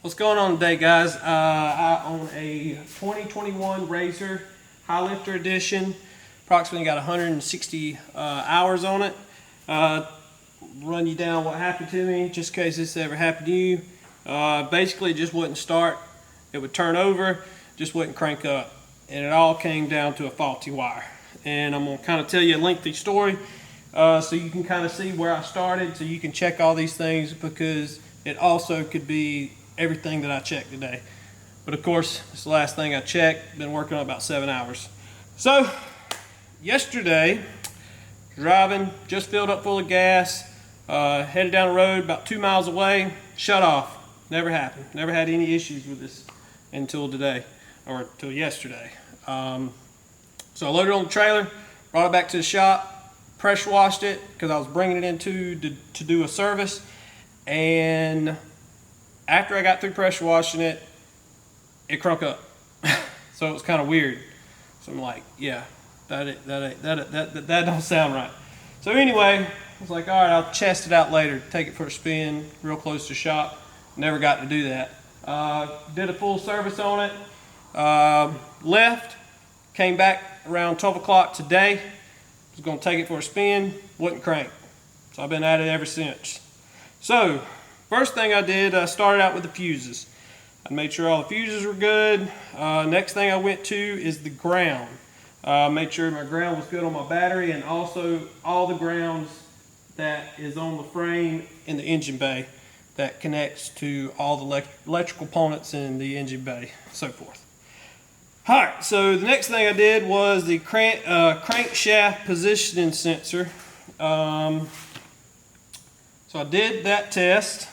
What's going on today, guys? I own a 2021 RZR High Lifter Edition. Approximately got 160 hours on it. Run you down what happened to me, just in case this ever happened to you. Basically, it just wouldn't start. It would turn over, just wouldn't crank up. And it all came down to a faulty wire. And I'm going to kind of tell you a lengthy story so you can kind of see where I started, so you can check all these things, because it also could be everything that I checked today. But of course, it's the last thing I checked. Been working on about 7 hours. So yesterday, driving, just filled up full of gas, headed down the road about 2 miles away, shut off. Never happened. Never had any issues with this until today, or until yesterday. So I loaded it on the trailer, brought it back to the shop, pressure washed it because I was bringing it in to do a service. And after I got through pressure washing it, it crunk up. So it was kind of weird. So I'm like, yeah, that don't sound right. So anyway, I was like, all right, I'll test it out later, take it for a spin, real close to shop. Never got to do that. Did a full service on it. Left, came back around 12 o'clock today. Was gonna take it for a spin, wouldn't crank. So I've been at it ever since. So first thing I did, I started out with the fuses. I made sure all the fuses were good. Next thing I went to is the ground. Made sure my ground was good on my battery, and also all the grounds that is on the frame in the engine bay that connects to all the electrical components in the engine bay, so forth. Alright, so the next thing I did was the crankshaft positioning sensor. So I did that test.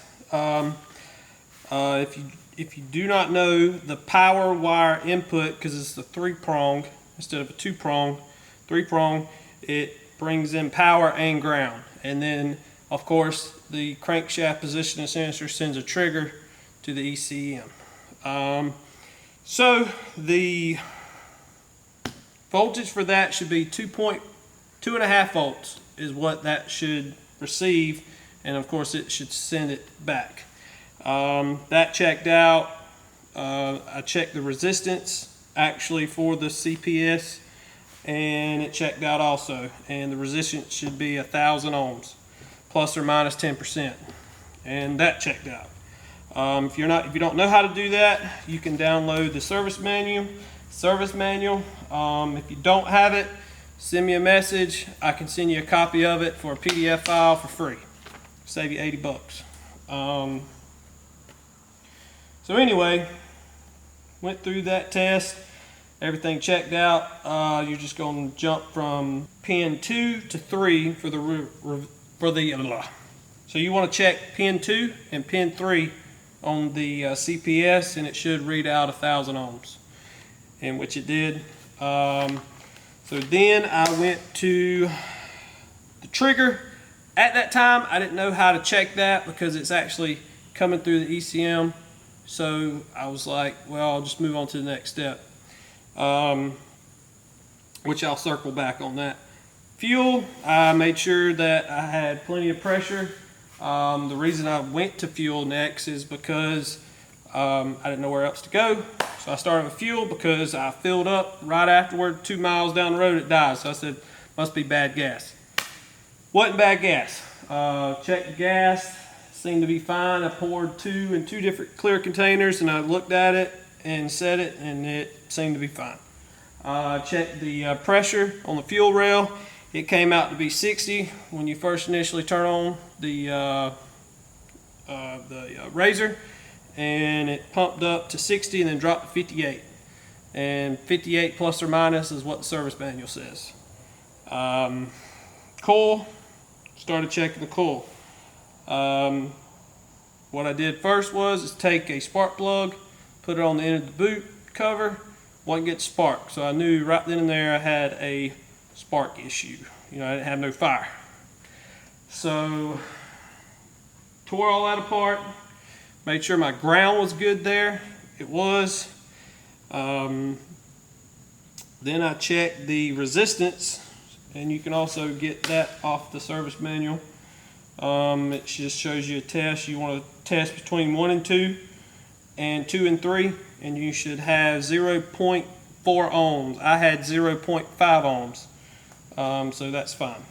If you do not know the power wire input, because it's the 3-prong instead of a 2-prong, 3-prong, it brings in power and ground. And then, of course, the crankshaft positioning sensor sends a trigger to the ECM. So the voltage for that should be 2.5 volts is what that should receive. And of course it should send it back. That checked out. I checked the resistance actually for the CPS, and it checked out also. And the resistance should be 1,000 ohms, plus or minus 10%, and that checked out. If you don't know how to do that, you can download the service manual. If you don't have it, send me a message. I can send you a copy of it for a PDF file for free. Save you 80 bucks. So anyway, went through that test. Everything checked out. You're just going to jump from pin 2 to 3 for the So you want to check pin 2 and pin 3 on the CPS, and it should read out 1,000 ohms, in which it did. So then I went to the trigger. At that time, I didn't know how to check that because it's actually coming through the ECM. So I was like, well, I'll just move on to the next step, which I'll circle back on that. Fuel, I made sure that I had plenty of pressure. The reason I went to fuel next is because I didn't know where else to go. So I started with fuel because I filled up right afterward. 2 miles down the road, it died. So I said, must be bad gas. Wasn't bad gas. Checked the gas, seemed to be fine. I poured 2 in 2 different clear containers, and I looked at it and set it, and it seemed to be fine. Checked the pressure on the fuel rail. It came out to be 60 when you first initially turn on the RZR, and it pumped up to 60 and then dropped to 58. And 58 plus or minus is what the service manual says. Coil, started checking the coil. What I did first was take a spark plug, put it on the end of the boot cover, wasn't getting spark. So I knew right then and there I had a spark issue. You know, I didn't have no fire. So tore all that apart, made sure my ground was good there. It was. Then I checked the resistance, and you can also get that off the service manual. It just shows you a test. You want to test between 1 and 2. and 2 and 3, and you should have 0.4 ohms. I had 0.5 ohms, so that's fine.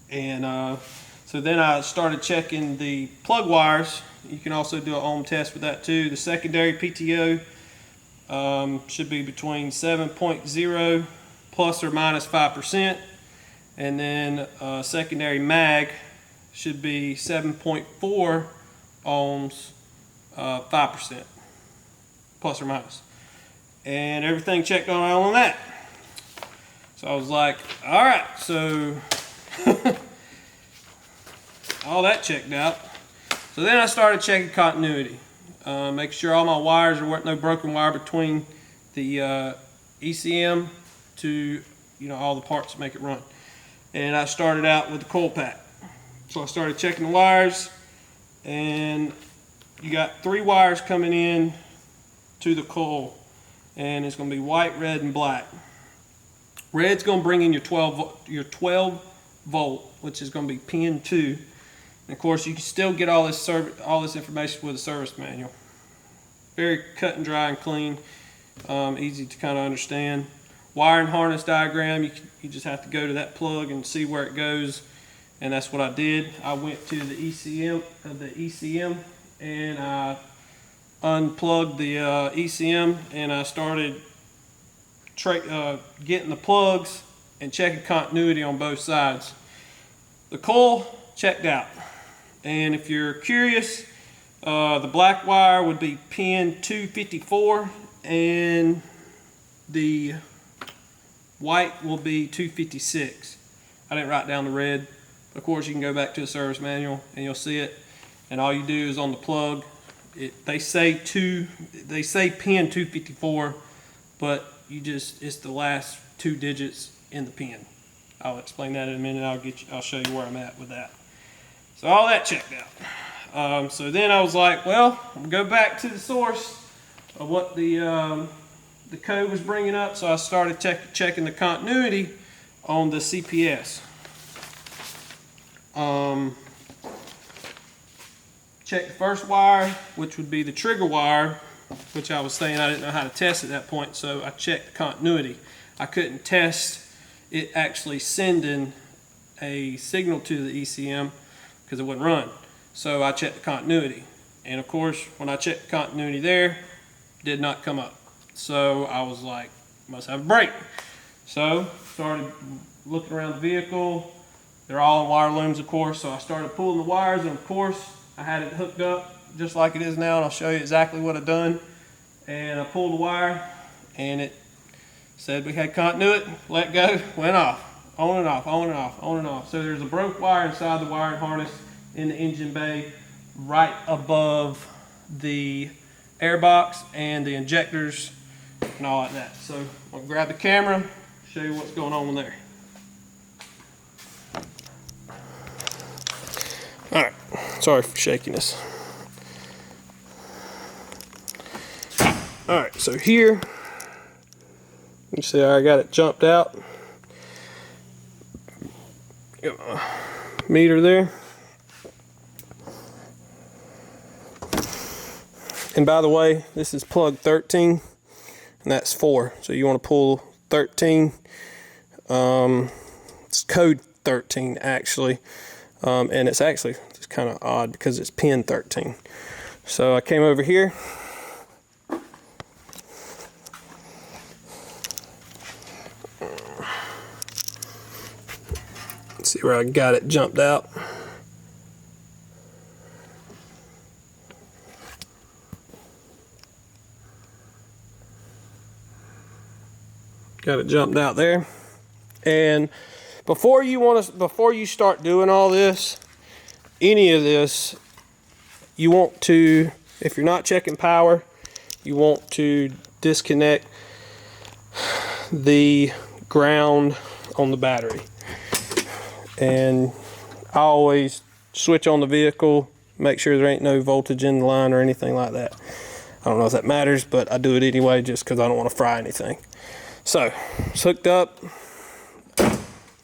And so then I started checking the plug wires. You can also do an ohm test with that too. The secondary PTO should be between 7.0 plus or minus 5%, and then secondary mag should be 7.4 ohms, 5% plus or minus, and everything checked on that. So I was like, all right, so all that checked out. So then I started checking continuity, making sure all my wires, there weren't no broken wire between the ECM to all the parts to make it run. And I started out with the coil pack. So I started checking the wires, and you got 3 wires coming in to the coil, and it's going to be white, red, and black. Red's going to bring in your 12 volt, which is going to be pin 2. And of course, you can still get all this information with a service manual. Very cut and dry and clean, easy to kind of understand. Wire and harness diagram, you just have to go to that plug and see where it goes, and that's what I did. I went to the ECM, and I unplugged the ECM, and I started getting the plugs and checking continuity on both sides. The coil checked out, and if you're curious, the black wire would be pin 254, and the white will be 256. I didn't write down the red. Of course, you can go back to the service manual and you'll see it. And all you do is on the plug, they say pin 254, but it's the last 2 digits in the pin. I'll explain that in a minute. I'll show you where I'm at with that. So all that checked out. So then I was like, well, I'm gonna go back to the source of what the code was bringing up. So I started checking the continuity on the CPS. Check the first wire, which would be the trigger wire, which I was saying I didn't know how to test at that point, so I checked the continuity. I couldn't test it actually sending a signal to the ECM because it wouldn't run. So I checked the continuity, and of course when I checked the continuity there, it did not come up. So I was like, must have a break. So started looking around the vehicle. They're all in wire looms, of course, so I started pulling the wires, and of course I had it hooked up just like it is now, and I'll show you exactly what I've done. And I pulled the wire, and it said we had continuity, let go, went off, on and off, on and off, on and off. So there's a broke wire inside the wiring harness in the engine bay right above the air box and the injectors and all like that. So I'll grab the camera, show you what's going on there. All right, sorry for shakiness. All right, so here, you see I got it jumped out. Got my meter there. And by the way, this is plug 13, and that's 4. So you want to pull 13. It's code 13 actually, and it's actually just kind of odd because it's pin 13. So I came over here. Let's see where I got it jumped out. Got it jumped out there. And before you start doing all this, any of this, you want to, if you're not checking power, you want to disconnect the ground on the battery. And I always switch on the vehicle, make sure there ain't no voltage in the line or anything like that. I don't know if that matters, but I do it anyway just because I don't want to fry anything. So it's hooked up,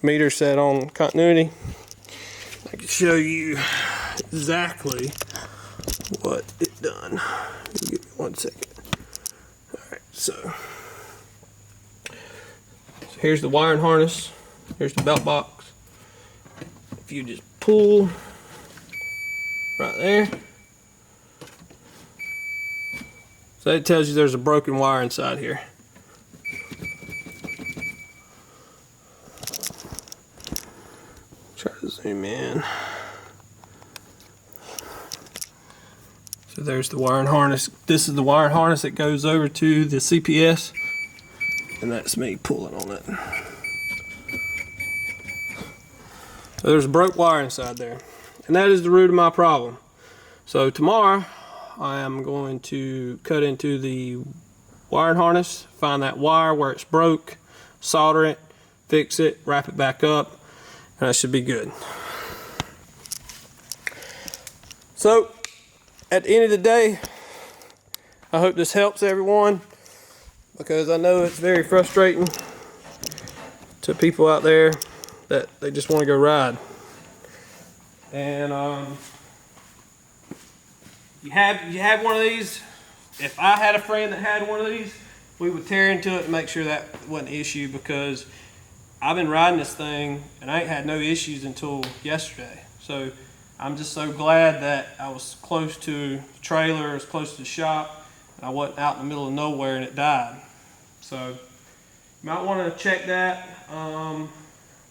meter set on continuity. I can show you exactly what it done. Give me 1 second. Alright, so here's the wiring harness. Here's the belt box. If you just pull right there, so it tells you there's a broken wire inside here. Try to zoom in. So there's the wiring harness. This is the wiring harness that goes over to the CPS, and that's me pulling on it. So there's a broke wire inside there, and that is the root of my problem. So tomorrow I am going to cut into the wiring harness, find that wire where it's broke, solder it, fix it, wrap it back up, and that should be good. So at the end of the day, I hope this helps everyone, because I know it's very frustrating to people out there that they just want to go ride. And you have one of these. If I had a friend that had one of these, we would tear into it and make sure that wasn't an issue, because I've been riding this thing and I ain't had no issues until yesterday. So I'm just so glad that I was close to the trailer, I was close to the shop, and I wasn't out in the middle of nowhere and it died. So you might want to check that,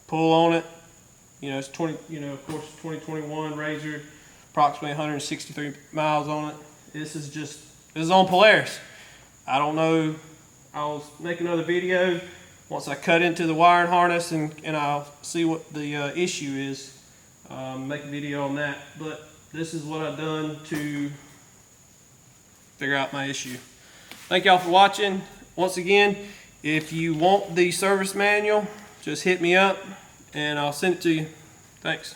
pull on it. You know, it's of course 2021 RZR, approximately 163 miles on it. This is on Polaris. I don't know, I'll make another video once I cut into the wiring harness and I'll see what the issue is. Make a video on that, but this is what I've done to figure out my issue. Thank y'all for watching. Once again, if you want the service manual, just hit me up and I'll send it to you. Thanks.